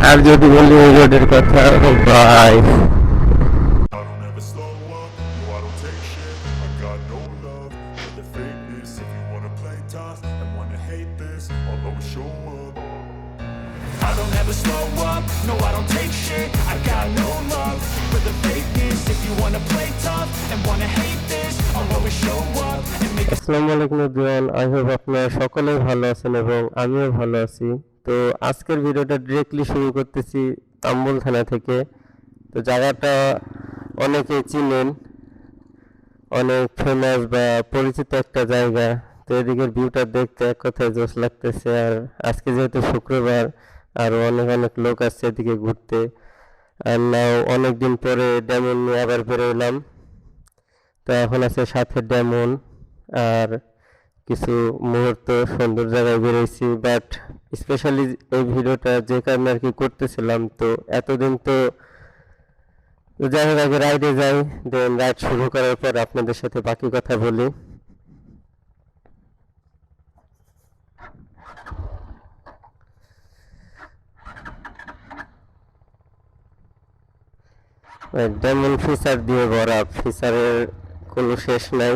আর যদি বলি এই রোডের কথা, ও ভাই I don't ever slow up, no I don't take shit. I got no love for the fakeness. If you wanna play tough and wanna hate this, I'll always show up. I don't ever slow up, no I don't take shit. I got no love for the fakeness. If you wanna play tough and wanna hate this, I'll always show up and make আসসালামু আলাইকুম everyone. I hope আপনারা সকলেই ভালো আছেন এবং আমিও ভালো আছি। তো আজকের ভিডিওটা ডিরেক্টলি শুরু করতেছি তাম্বুল থানা থেকে। তো জায়গাটা অনেকেই চিনেন, অনেক ফেমাস বা পরিচিত একটা জায়গা। তো এদিকের ভিউটা দেখতে এক কথায় জোশ লাগতেছে। আর আজকে যেহেতু শুক্রবার, আরও অনেক অনেক লোক আসছে এদিকে ঘুরতে। আর নাও অনেকদিন পরে ডেমন নিয়ে আবার বেরোলাম। তো এখন আছে সাথে ডেমন আর কিছু মুহূর্ত সুন্দর জায়গায় বেরোইছি। বাট স্পেশালি এই ভিডিওটা যে কারণে আর কি করতেছিলাম, তো এতদিন তো যাই হোক আগে রাইডে যাই, দেন রাইড শুরু করার পর আপনাদের সাথে বাকি কথা বলি। ডেমন ফিচার দিয়ে ভরা, ফিচারের কোনো শেষ নাই।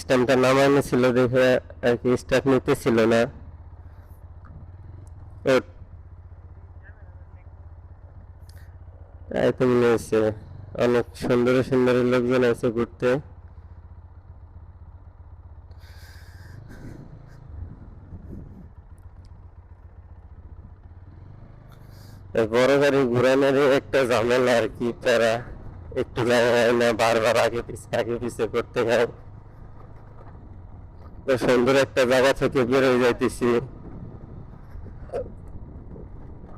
স্ট্যাম্পটা নামানো ছিল দেখে আর কি স্টার্ট নিতেছিল না। তাই তো মনে হচ্ছে অনেক সুন্দর সুন্দর লোকজন আছে ঘুরতে। বড় গাড়ি ঘুরানোর একটা ঝামেলা আর কি, তারা একটু জায়গায় না বারবার আগে পিছে করতে হয়। তো সুন্দর একটা জায়গা থেকে বেরোয় যাইতেছি।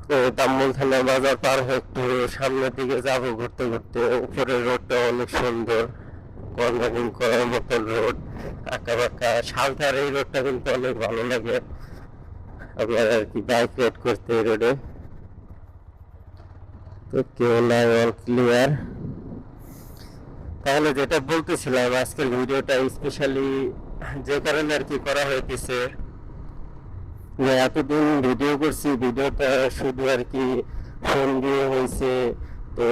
তো তাম্বুল থানা বাজার পার হয়ে একটু সামনের দিকে যাব ঘুরতে ঘুরতে। উপরের রোডটা অনেক সুন্দর, কর্নারিং করার মতন রোড, আঁকা বাঁকা সালথার। এই রোডটা কিন্তু অনেক ভালো লাগে আপনার আর কি বাইক রাইড করতে এই রোডে। তো কেউ নাই, অল ক্লিয়ার। তাহলে যেটা বলতেছিলাম, আজকের ভিডিওটা স্পেশালি যে কারণে আর কি করা হইতেছে, যে এতদিন ভিডিও করছি, ভিডিওটা শুধু আর কি ফোন দিয়ে হয়েছে। তো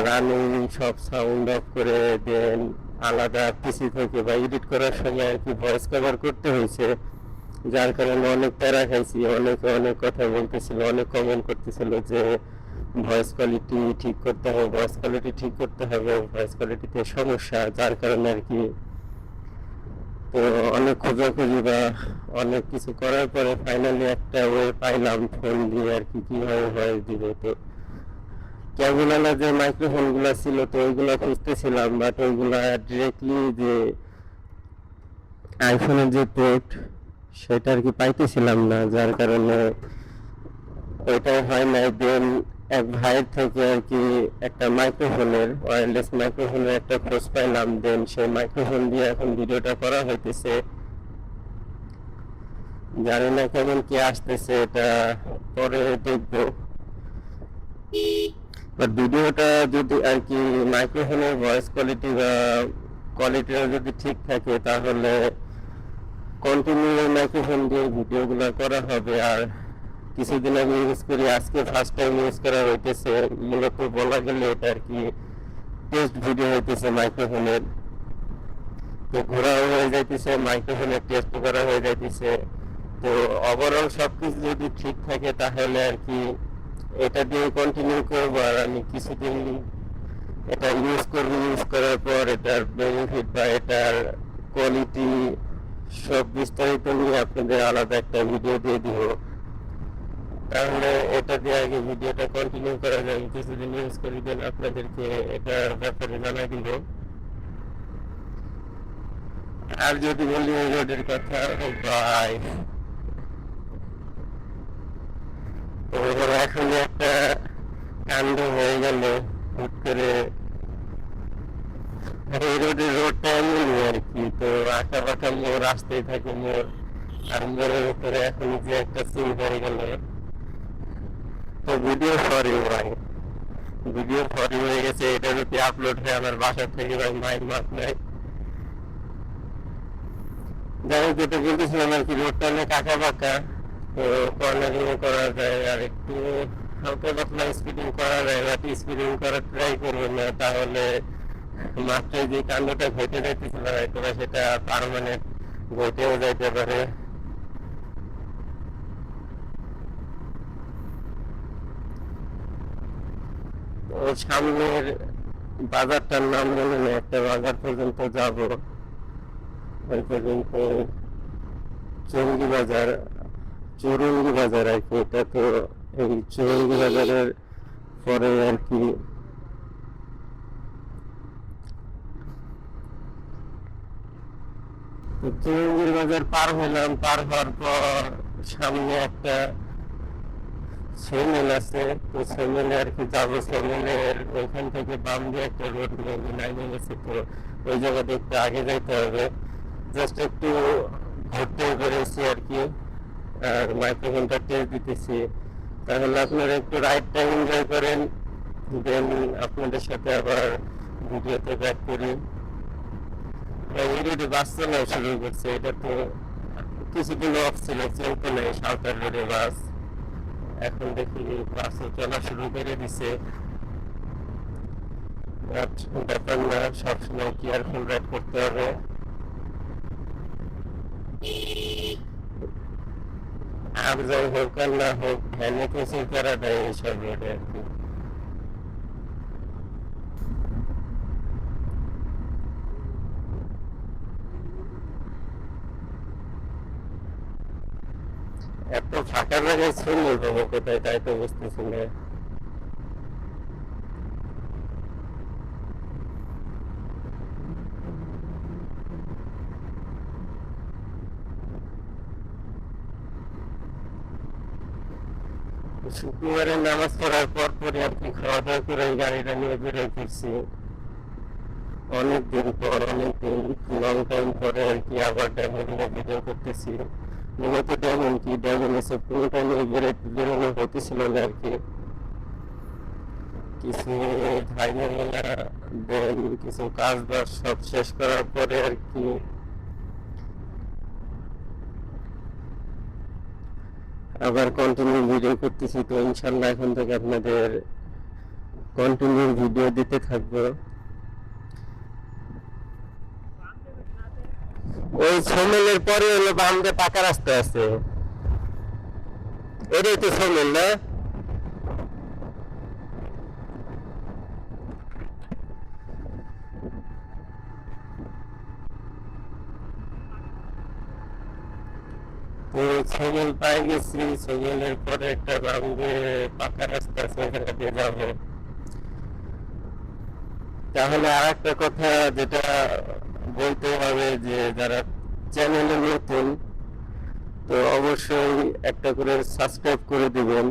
রানিং সব সাউন্ড অফ করে দেন আলাদা পিসি থেকে বা এডিট করার সময় আর কি ভয়েস কভার করতে হয়েছে। যার কারণে অনেক প্যারা খাইছি, অনেকে অনেক কথা বলতেছিল, অনেক কমেন্ট করতেছিল যে ভয়েস কোয়ালিটি ঠিক করতে হবে, ভয়েস কোয়ালিটি ঠিক করতে হবে, ভয়েস কোয়ালিটিতে সমস্যা। যার কারণে আর কি তো অনেক খোঁজাখুঁজি বা অনেক কিছু করার পরে ফাইনালি একটা ওয়ে পাইলাম ফোন দিয়ে আর কি কিভাবে ভয়েস দিবে। তো ক্যামেরা যে মাইক্রোফোন গুলা ছিল, তো ওইগুলা খুঁজতেছিলাম, বাট ওইগুলা ডিরেক্টলি যে আইফোনের যে পোর্ট সেটা আর কি পাইতেছিলাম না। যার কারণে ওইটাই হয় নাই। দেন এক ভাইয়ের থেকে আর কি একটা মাইক্রোফোনের, ওয়্যারলেস মাইক্রোফোনের একটা খোঁজ পাইলাম। দেন সেই মাইক্রোফোন দিয়ে এখন ভিডিওটা করা হইতেছে। জানি না কেমন কি আসতেছে, এটা পরে দেখবো। বাট ভিডিওটা যদি আর কি মাইক্রোফোনের ভয়েস কোয়ালিটি বা কোয়ালিটিটা যদি ঠিক থাকে, তাহলে কন্টিনিউ মাইক্রোফোন দিয়ে ভিডিওগুলো করা হবে। আর কিছুদিন আমি ইউজ করি, আজকে ফার্স্ট টাইম ইউজ করা হইতেছে। মূলত বলা গেলে এটা আর কি টেস্ট ভিডিও হইতেছে মাইক্রোফোনের। তো ঘোরাও হয়ে যাইতেছে, মাইক্রোফোনের টেস্ট করা হয়ে যাইতেছে। তো ওভারঅল সবকিছু যদি ঠিক থাকে, তাহলে আর কি এটা দিয়ে কন্টিনিউ করবো। আর আমি কিছুদিন এটা ইউজ করবো, ইউজ করার পর এটার বেনিফিট বা এটার কোয়ালিটি সব বিস্তারিত নিয়ে আপনাদের আলাদা একটা ভিডিও দিয়ে দিব। তাহলে এটা দিয়ে আগে ভিডিওটা কন্টিনিউ করা যায়। কিছুদিন ইউজ করি, দেন আপনাদেরকে এটার ব্যাপারে জানাই দিব। আর যদি বলি এই রোডের কথা, ও ভাই এখন একটা কাণ্ড হয়ে গেল হুট করে। এই রোডের রোডটা এমনই আর কি, তো আঁকা বাঁকা মোড় আসতেই থাকে মোড়। আর মোড়ের উপরে এখন যে একটা সিন হয়ে গেল। তো ভিডিও সরি ভাই, ভিডিও সরি হয়ে গেছে। এটা যদি আপলোড হয় আমার বাসা থেকে ভাই মাইন্ড মাপ নাই। যাই হোক, যেটা বলতেছিলাম আর কি, রোডটা অনেক আঁকা বাঁকা। তো কর্নারিং করা যায় আর একটু হালকা পাতলা স্পিডিং করা যায়, বাট স্পিডিং করার ট্রাই করবো না, তাহলে মাত্র যে কাণ্ডটা ঘটে যাইতেছিল হয়তো সেটা পার্মানেন্ট ঘটেও যাইতে পারে। তো সামনের বাজারটার নাম মনে নেই, একটা বাজার পর্যন্ত যাব, ওই পর্যন্ত চৌরঙ্গি বাজার, চৌরঙ্গি বাজার আর কি। এটা তো এই চৌরঙ্গি বাজারের পরে আর কি চৌরঙ্গির বাজার পার হলাম, পার হওয়ার পর সামনে একটা সেমেল আছে, তো সেমেলে আর কি যাবো। সেমেলের ওইখান থেকে বাম দিয়ে একটা রোড লাইনে গেছে, তো ওই জায়গাটা একটু আগে যাইতে হবে। জাস্ট একটু ঘুরতে বেরোছি আর কি, আর মাইক্রোফোনটা টেস্ট দিতেছি। তাহলে আপনারা একটু রাইড টাইম এনজয় করেন, দেন আপনাদের সাথে আবার ভিডিওতে ব্যাক করি। অলরেডি বাস চলা শুরু করছে, এটা তো কিছুদিন অফ ছিল, চলতে নেই সাঁওতাল রোডে বাস। এখন দেখি বাসও চলা শুরু করে দিছে, বাট ব্যাপার না, সবসময় কেয়ারফুল রাইড করতে হবে। আর যাই হোক আর না হোক, ভ্যানে প্রচুর করা দেয় এইসব রোডে আর কি। এত ফাঁকা জায়গায় ছিল যাবো কোথায় তাই তো বুঝতেছি না। শুক্রবারে নামাজ পড়ার পর পরে আর কি খাওয়া দাওয়া করে গাড়িটা নিয়ে বেরোয় ফিরছি। অনেকদিন পর, অনেকদিন লং টাইম পরে আর কি আবার ড্যামে ভিডিও করতেছি। মূলত ড্যামন কি ড্যামন এসে পুরোটা নিয়ে বেরোনো হতেছিল না আর কি। কিছু ঝামেলা, দেন কিছু কাজ বাজ সব শেষ করার পরে আর কি আবার কন্টিনিউ ভিডিও করতেছি। তো ইনশাল্লাহ এখন থেকে আপনাদের কন্টিনিউ ভিডিও দিতে থাকবো। ওই সোমেলের পরে হলো বামে পাকা রাস্তা আছে, এটাই তো সোমেল না? তো সোমেল পাই গেছি, সোমেলের পরে একটা বামে পাকা রাস্তা আছে, ওখানে দিয়ে যাবো। তাহলে আর একটা কথা যেটা বলতে হবে, যে যারা চ্যানেলে নতুন তো অবশ্যই একটা করে সাবস্ক্রাইব করে দিবেন।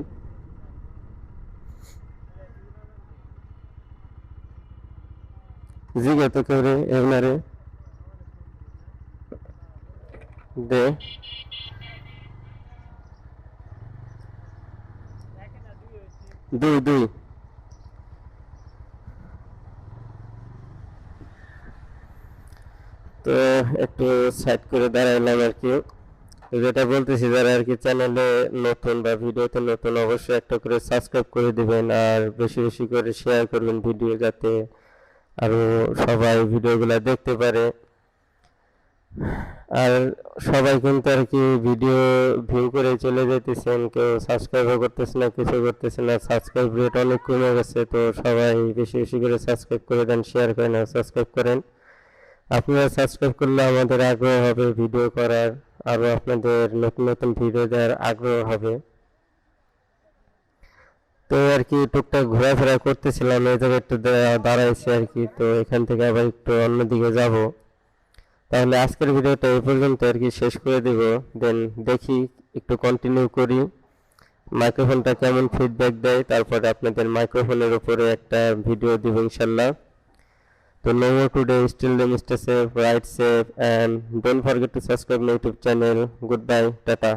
জিজ্ঞাত করে এনারে দে দুই দুই। তো একটু সাইড করে দাঁড়াইলাম আর কি। যেটা বলতেছি, যারা আর কি চ্যানেলে নতুন বা ভিডিওতে নতুন অবশ্যই একটা করে সাবস্ক্রাইব করে দিবেন, আর বেশি বেশি করে শেয়ার করবেন ভিডিও, যাতে আরও সবাই ভিডিওগুলো দেখতে পারে। আর সবাই কিন্তু আর কি ভিডিও ভিউ করে চলে যেতেছেন, কেউ সাবস্ক্রাইবও করতেছে না, কিছু করতেছে না। সাবস্ক্রাইব রেট অনেক কমে গেছে, তো সবাই বেশি বেশি করে সাবস্ক্রাইব করে দেন, শেয়ার করেন আর সাবস্ক্রাইব করেন। আপনারা সাবস্ক্রাইব করলে আমাদের আগ্রহ হবে ভিডিও করার, আরও আপনাদের নতুন নতুন ভিডিও দেওয়ার আগ্রহ হবে। তো আর কি টুকটাক ঘোরাফেরা করতেছিলাম, এই জায়গায় একটু দাঁড়াইছি আর কি। তো এখান থেকে আবার একটু অন্যদিকে যাব। তাহলে আজকের ভিডিওটা এই পর্যন্ত আর কি শেষ করে দিব, দেন দেখি একটু কন্টিনিউ করি মাইক্রোফোনটা কেমন ফিডব্যাক দেয়, তারপরে আপনাদের মাইক্রোফোনের উপরে একটা ভিডিও দিব ইনশাল্লাহ। So no more today, still stay safe, ride safe, and don't forget to subscribe my YouTube channel. Goodbye, tata.